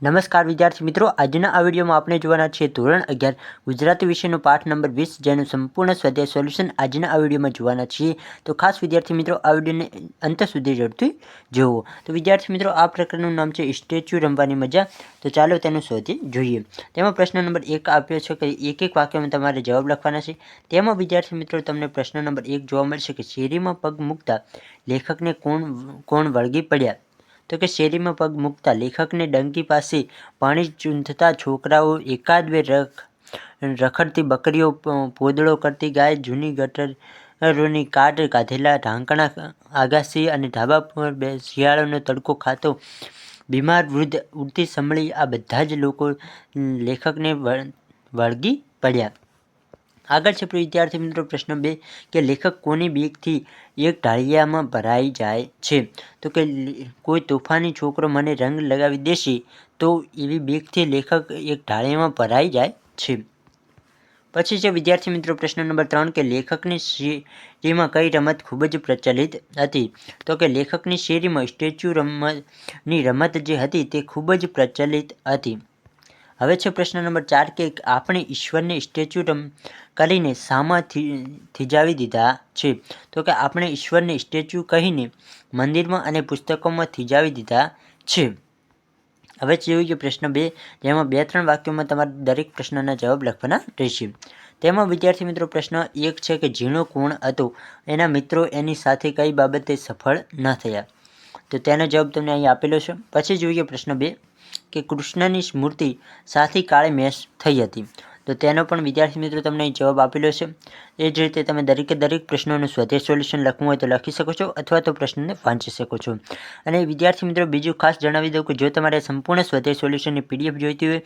નમસ્કાર વિદ્યાર્થી મિત્રો, આજના આ વિડીયોમાં આપણે જોવાના છીએ ધોરણ 11 ગુજરાતી વિષયનો પાઠ નંબર 20 જેનું સંપૂર્ણ સ્વાધ્યાય સોલ્યુશન આજના આ વિડીયોમાં જોવાના છીએ। તો ખાસ વિદ્યાર્થી મિત્રો આ વિડીયોને અંત સુધી જરૂરથી જોવો। તો વિદ્યાર્થી મિત્રો આ પ્રકરણનું નામ છે સ્ટેચ્યુ રમવાની મજા। તો ચાલો તેનું સ્વાધ્યાય જોઈએ। તેમાં પ્રશ્ન નંબર 1 આપ્યો છે કે એક એક વાક્યમાં તમારે જવાબ લખવાના છે। તેમાં વિદ્યાર્થી મિત્રો તમને પ્રશ્ન નંબર 1 જોવા મળશે કે શેરીમાં પગ મૂકતા લેખકને કોણ વળગી પડ્યા। તો કે શેરીમાં પગ મૂકતા લેખકને ડંકી પાસે પાણી ચૂંથતા છોકરાઓ, એકાદ બે રખડતી બકરીઓ, પોદળો કરતી ગાય, જૂની ગટરોની કાટ કાઢેલા ઢાંકણા આગાસી અને ધાબા પર શિયાળાનો તડકો ખાતો બીમાર વૃદ્ધ, ઉડતી સંભળી, આ બધા જ લોકો લેખકને વળગી પડ્યા। આગળ છે વિદ્યાર્થી મિત્રો પ્રશ્ન 2 કે લેખક કોની બીકથી એક ઢાળિયામાં ભરાઈ જાય છે। તો કે કોઈ તોફાની છોકરો મને રંગ લગાવી દેશે તો એવી બીકથી લેખક એક ઢાળિયામાં ભરાઈ જાય છે। પછી છે વિદ્યાર્થી મિત્રો પ્રશ્ન નંબર 3 કે લેખકની શેરીમાં કઈ રમત ખૂબ જ પ્રચલિત હતી। તો કે લેખકની શેરીમાં સ્ટેચ્યુ રમવાની રમત જે હતી તે ખૂબ જ પ્રચલિત હતી। હવે છે પ્રશ્ન નંબર 4 કે આપણે ઈશ્વરને સ્ટેચ્યુ કરીને શામાં થીજાવી દીધા છે। તો કે આપણે ઈશ્વરને સ્ટેચ્યુ કહીને મંદિરમાં અને પુસ્તકોમાં થીજાવી દીધા છે। હવે જોઈએ પ્રશ્ન 2 જેમાં 2-3 વાક્યોમાં તમારે દરેક પ્રશ્નના જવાબ લખવાના રહેશે। તેમાં વિદ્યાર્થી મિત્રો પ્રશ્ન 1 છે કે ઝીણો કોણ હતો, એના મિત્રો એની સાથે કઈ બાબતે સફળ ન થયા। તો તેનો જવાબ તમને અહીં આપેલો છે। પછી જોઈએ પ્રશ્ન 2 કે કૃષ્ણની મૂર્તિ સાથી કાળે મેસ થઈ હતી। તો તેનો પણ વિદ્યાર્થી મિત્રો તમને અહીં જવાબ આપેલો છે। એ જ રીતે તમે દરેક પ્રશ્નોનું સ્વાધ્યાય સોલ્યુશન લખવું હોય તો લખી શકો છો અથવા તો પ્રશ્નને વાંચી શકો છો। અને વિદ્યાર્થી મિત્રો બીજું ખાસ જણાવી દઉં કે જો તમારે સંપૂર્ણ સ્વાધ્યાય સોલ્યુશનની પીડીએફ જોઈતી હોય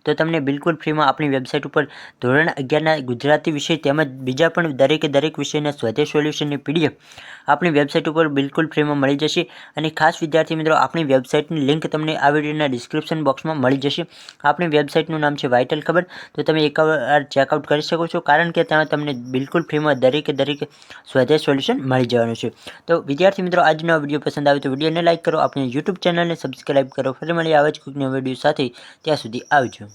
તો તમને બિલકુલ ફ્રીમાં આપણી વેબસાઇટ ઉપર ધોરણ 11ના ગુજરાતી વિષય તેમજ બીજા પણ દરેક વિષયના સ્વાધ્યાય સોલ્યુશનની પીડીએફ આપણી વેબસાઇટ ઉપર બિલકુલ ફ્રીમાં મળી જશે। અને ખાસ વિદ્યાર્થી મિત્રો આપણી વેબસાઇટની લિંક તમને આ વિડીયોના ડિસ્ક્રિપ્શન બોક્સમાં મળી જશે। આપણી વેબસાઇટનું નામ છે વાઇટલ ખબર। તો તમે એકવાર ચેકઆઉટ કરી શકો છો કારણ કે ત્યાં તમને બિલકુલ ફ્રીમાં દરેક સ્વાધ્યાય સોલ્યુશન મળી જવાનું છે। તો વિદ્યાર્થી મિત્રો આજનો આ વિડીયો પસંદ આવે તો વિડીયોને લાઇક કરો, આપણી યુટ્યુબ ચેનલને સબસ્ક્રાઇબ કરો। ફરી મળીએ આવા જ કોઈક નવા વિડીયો સાથે, ત્યાં સુધી આવજો।